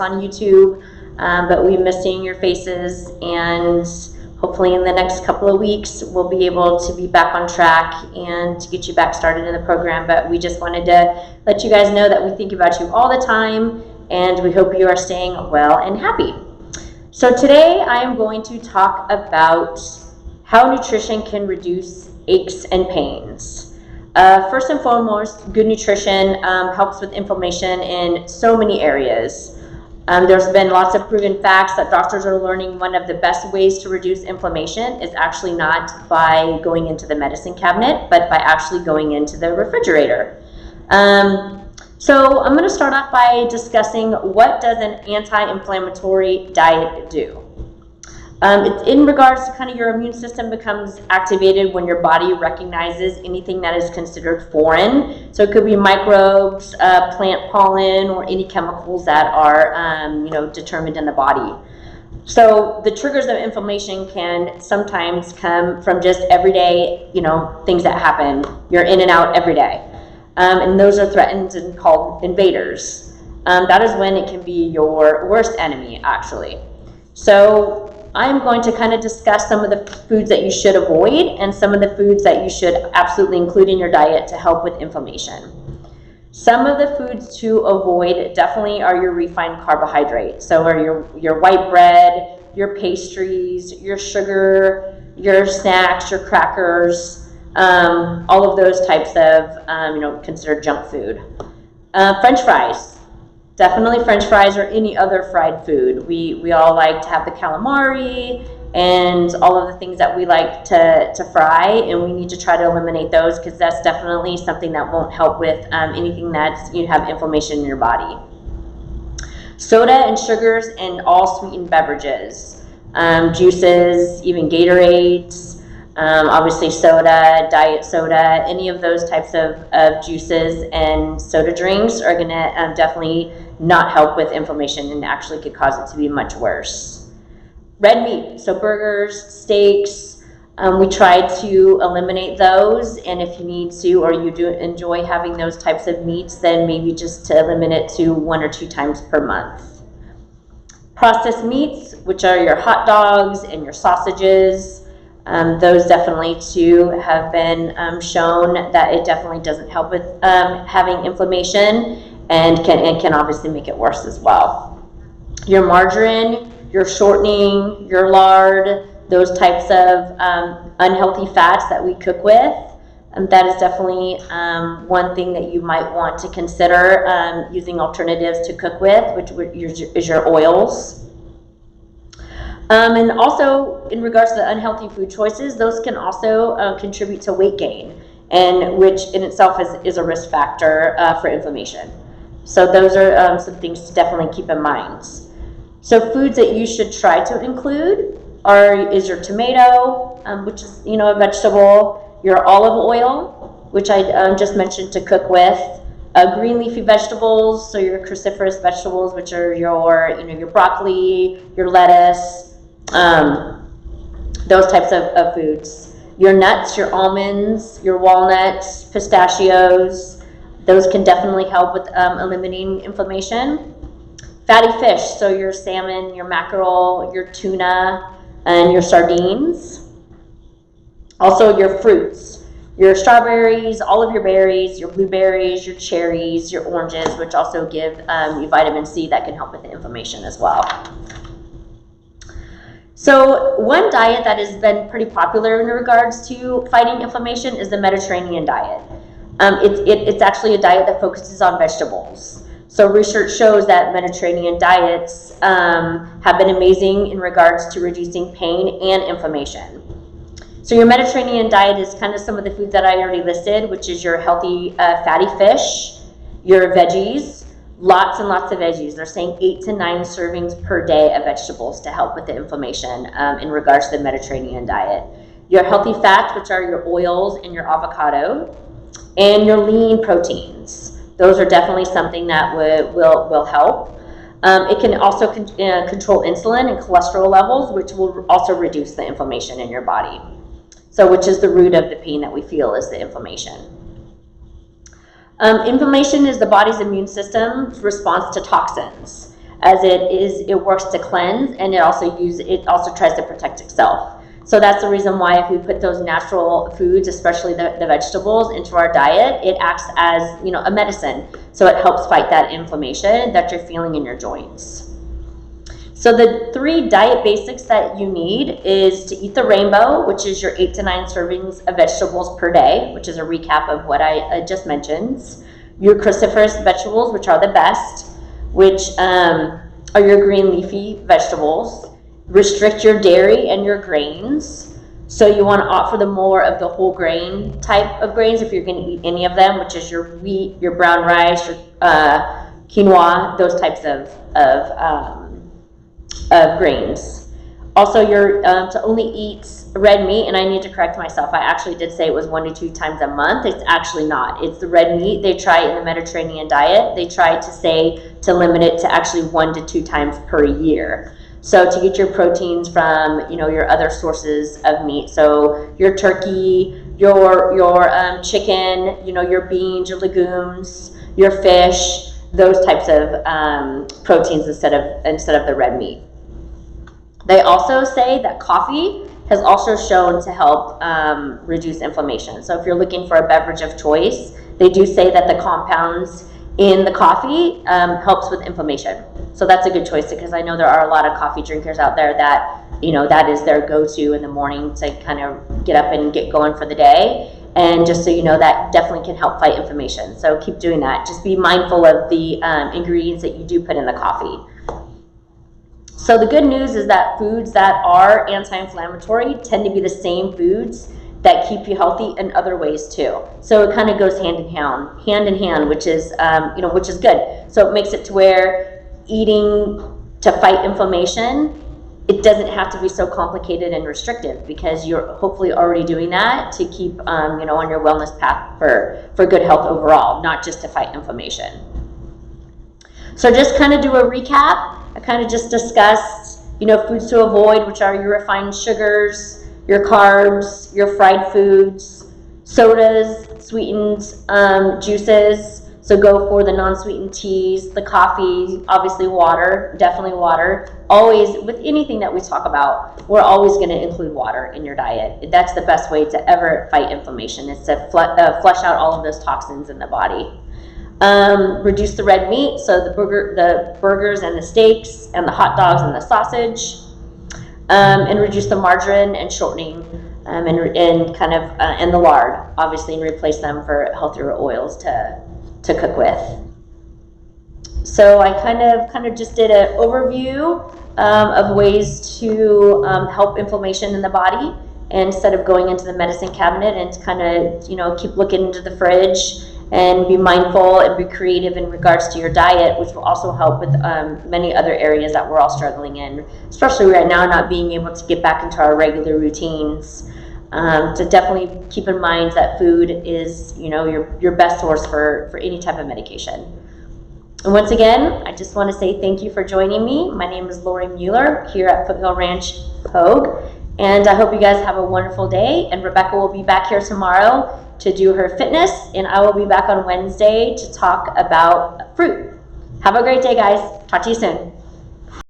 on YouTube, but we miss seeing your faces, and hopefully in the next couple of weeks we'll be able to be back on track and to get you back started in the program. But we just wanted to let you guys know that we think about you all the time, and we hope you are staying well and happy. So today I am going to talk about how nutrition can reduce aches and pains. First and foremost, good nutrition helps with inflammation in so many areas. There's been lots of proven facts that doctors are learning one of the best ways to reduce inflammation is actually not by going into the medicine cabinet, but by actually going into the refrigerator. So I'm going to start off by discussing what does an anti-inflammatory diet do. It's in regards to kind of your immune system becomes activated when your body recognizes anything that is considered foreign. So it could be microbes, plant pollen, or any chemicals that are determined in the body. So the triggers of inflammation can sometimes come from just everyday, things that happen. You're in and out every day. And those are threatened and called invaders. That is when it can be your worst enemy, actually. So I'm going to kind of discuss some of the foods that you should avoid and some of the foods that you should absolutely include in your diet to help with inflammation. Some of the foods to avoid definitely are your refined carbohydrates. So are your white bread, your pastries, your sugar, your snacks, your crackers, all of those types of, considered junk food. French fries. Definitely French fries or any other fried food. We all like to have the calamari and all of the things that we like to fry, and we need to try to eliminate those because that's definitely something that won't help with anything that you have inflammation in your body. Soda and sugars and all sweetened beverages, juices, even Gatorades, obviously soda, diet soda, any of those types of juices and soda drinks are going to definitely not help with inflammation and actually could cause it to be much worse. Red meat, so burgers, steaks, we try to eliminate those, and if you need to or you do enjoy having those types of meats, then maybe just to limit it to 1 or 2 times per month. Processed meats, which are your hot dogs and your sausages, those definitely too have been shown that it definitely doesn't help with having inflammation and can obviously make it worse as well. Your margarine, your shortening, your lard, those types of unhealthy fats that we cook with, that is definitely one thing that you might want to consider using alternatives to cook with, which is your oils. And also, in regards to the unhealthy food choices, those can also contribute to weight gain, and which in itself is a risk factor for inflammation. So those are some things to definitely keep in mind. So foods that you should try to include is your tomato, which is a vegetable, your olive oil, which I just mentioned to cook with, green leafy vegetables, so your cruciferous vegetables, which are your broccoli, your lettuce, those types of foods. Your nuts, your almonds, your walnuts, pistachios, those can definitely help with eliminating inflammation. Fatty fish, so your salmon, your mackerel, your tuna, and your sardines. Also your fruits, your strawberries, all of your berries, your blueberries, your cherries, your oranges, which also give you vitamin C that can help with the inflammation as well. So one diet that has been pretty popular in regards to fighting inflammation is the Mediterranean diet. It's actually a diet that focuses on vegetables. So research shows that Mediterranean diets have been amazing in regards to reducing pain and inflammation. So your Mediterranean diet is kind of some of the foods that I already listed, which is your healthy fatty fish, your veggies, lots and lots of veggies. They're saying 8 to 9 servings per day of vegetables to help with the inflammation in regards to the Mediterranean diet. Your healthy fats, which are your oils and your avocado, and your lean proteins. Those are definitely something that will help. It can also control insulin and cholesterol levels, which will also reduce the inflammation in your body. So which is the root of the pain that we feel is the inflammation. Inflammation is the body's immune system's response to toxins. as it works to cleanse, and it also tries to protect itself. So that's the reason why if we put those natural foods, especially the vegetables, into our diet, it acts as, a medicine. So it helps fight that inflammation that you're feeling in your joints. So the 3 diet basics that you need is to eat the rainbow, which is your 8 to 9 servings of vegetables per day, which is a recap of what I just mentioned. Your cruciferous vegetables, which are the best, which are your green leafy vegetables. Restrict your dairy and your grains. So you want to opt for the more of the whole grain type of grains if you're going to eat any of them, which is your wheat, your brown rice, your quinoa, those types of grains. Also, you're to only eat red meat, and I need to correct myself. I actually did say it was 1 to 2 times a month. It's actually not. It's the red meat. They try in the Mediterranean diet. They try to say to limit it to actually 1 to 2 times per year. So to get your proteins from, your other sources of meat. So your turkey, your chicken, your beans, your legumes, your fish, those types of proteins instead of the red meat. They also say that coffee has also shown to help reduce inflammation. So if you're looking for a beverage of choice, they do say that the compounds in the coffee helps with inflammation. So that's a good choice, because I know there are a lot of coffee drinkers out there that, that is their go-to in the morning to kind of get up and get going for the day. And just so you know, that definitely can help fight inflammation. So keep doing that. Just be mindful of the ingredients that you do put in the coffee. So the good news is that foods that are anti-inflammatory tend to be the same foods that keep you healthy in other ways too. So it kind of goes hand in hand, which is good. So it makes it to where eating to fight inflammation, it doesn't have to be so complicated and restrictive, because you're hopefully already doing that to keep on your wellness path for good health overall, not just to fight inflammation. So just kind of do a recap. I kind of just discussed foods to avoid, which are your refined sugars, your carbs, your fried foods, sodas, sweetened juices. So go for the non-sweetened teas, the coffee, obviously water, definitely water. Always, with anything that we talk about, we're always going to include water in your diet. That's the best way to ever fight inflammation, is to flush out all of those toxins in the body. Reduce the red meat, so the burgers and the steaks and the hot dogs and the sausage. And reduce the margarine and shortening and the lard, obviously, and replace them for healthier oils to cook with. So I kind of just did an overview of ways to help inflammation in the body, and instead of going into the medicine cabinet and kind of keep looking into the fridge, and be mindful and be creative in regards to your diet, which will also help with many other areas that we're all struggling in, especially right now, not being able to get back into our regular routines. To definitely keep in mind that food is, your best source for any type of medication. And once again, I just want to say thank you for joining me. My name is Lori Mueller here at Foothill Ranch Pogue, and I hope you guys have a wonderful day. And Rebecca will be back here tomorrow to do her fitness, and I will be back on Wednesday to talk about fruit. Have a great day, guys. Talk to you soon.